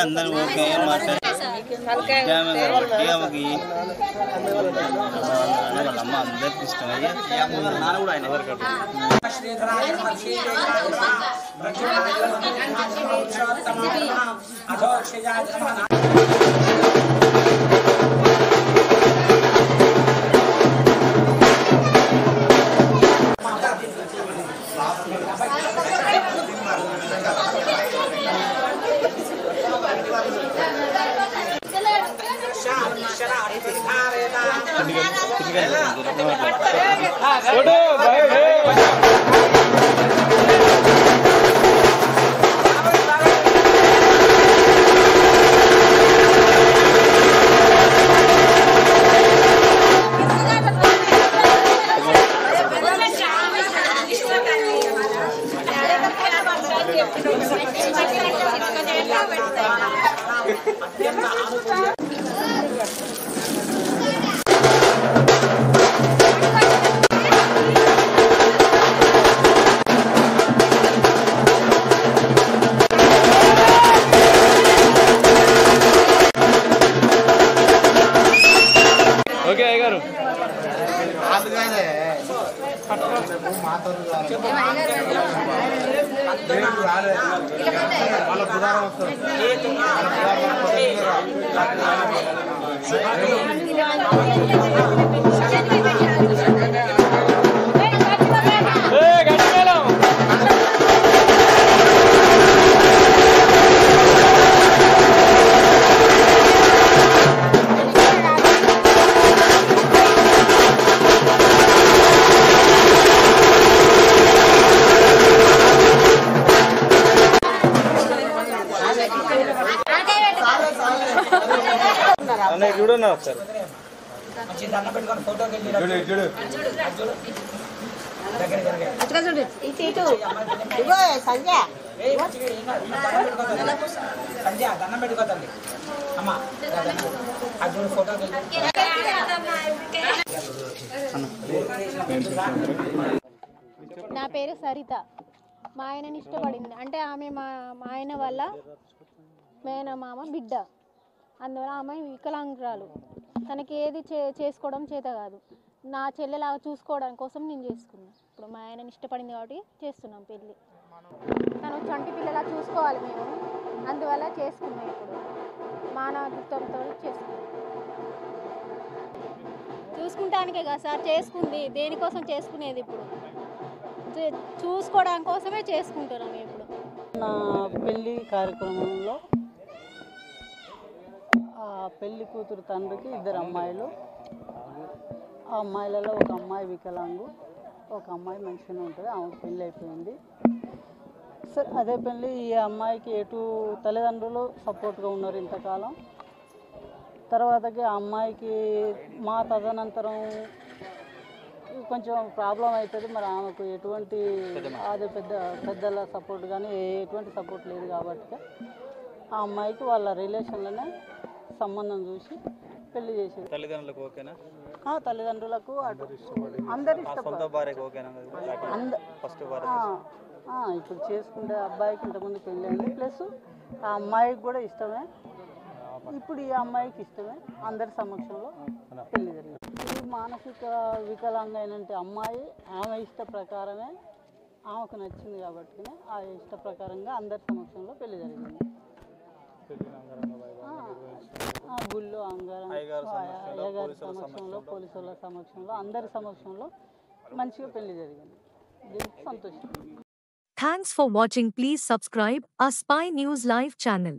अंदर ओके अम्मा अंदर इष्टम చూడన్నా ఒకసారి మంచి దండ పెట్టుకొని ఫోటోకి వెళ్ళి చూడు సంజయ్ దండం పెట్టుకోతండి అమ్మ చూడు ఫోటోకి నా పేరు సరిత. మా ఆయనని ఇష్టపడింది అంటే ఆమె మా ఆయన వల్ల మేనమామ బిడ్డ, అందువల్ల ఆమె వికలాంగురాలు. తనకి ఏది చేసుకోవడం చేత కాదు. నా చెల్లెలాగా చూసుకోవడం కోసం నేను చేసుకున్నాను. ఇప్పుడు మా ఆయనని ఇష్టపడింది కాబట్టి చేస్తున్నాం పెళ్ళి. తను చంటి పిల్లలా చూసుకోవాలి మేము, అందువల్ల చేసుకున్నాం. ఇప్పుడు మానవత్వంతో చేసుకున్నాం. చూసుకుంటానికే కదా సార్ చేసుకుంది, దేనికోసం చేసుకునేది? ఇప్పుడు చూసుకోవడం కోసమే చేసుకుంటున్నాం. ఇప్పుడు నా పెళ్ళి కార్యక్రమంలో పెళ్లి కూతురు తండ్రికి 2 అమ్మాయిలు. ఆ అమ్మాయిలలో ఒక అమ్మాయి వికలాంగు, ఒక అమ్మాయి మంచిగానే ఉంటుంది. ఆమెకు పెళ్ళి అయిపోయింది. సరే, అదే పెళ్ళి ఈ అమ్మాయికి ఎటు తల్లిదండ్రులు సపోర్ట్గా ఉన్నారు ఇంతకాలం. తర్వాతకి ఆ అమ్మాయికి మా తదనంతరం కొంచెం ప్రాబ్లం అవుతుంది. మరి ఆమెకు ఎటువంటి అదే పెద్దల సపోర్ట్ కానీ ఎటువంటి సపోర్ట్ లేదు కాబట్టి ఆ అమ్మాయికి వాళ్ళ రిలేషన్లోనే సంబంధం చూసి పెళ్లి చేసేది. తల్లిదండ్రులకు ఓకేనా? తల్లిదండ్రులకు అందరు ఇప్పుడు చేసుకుంటే అబ్బాయికి ఇంతకుముందు పెళ్ళి అయింది. ప్లస్ ఆ అమ్మాయికి కూడా ఇష్టమే, ఇప్పుడు ఈ అమ్మాయికి ఇష్టమే. అందరి సమక్షంలో పెళ్లి జరిగింది. ఈ మానసిక వికలాంగ అయినంటే అమ్మాయి ఆమె ఇష్ట ప్రకారమే, ఆమెకు నచ్చింది కాబట్టి ఆ ఇష్ట ప్రకారంగా అందరి సమక్షంలో పెళ్లి జరిగింది. గుళ్ళో అయ్యగారి సమక్షంలో, పోలీసుల సమక్షంలో, అందరి సమక్షంలో మంచిగా పెళ్లి జరిగింది. దీనికి సంతోషం. Thanks for watching. Please subscribe our Spy News Live channel.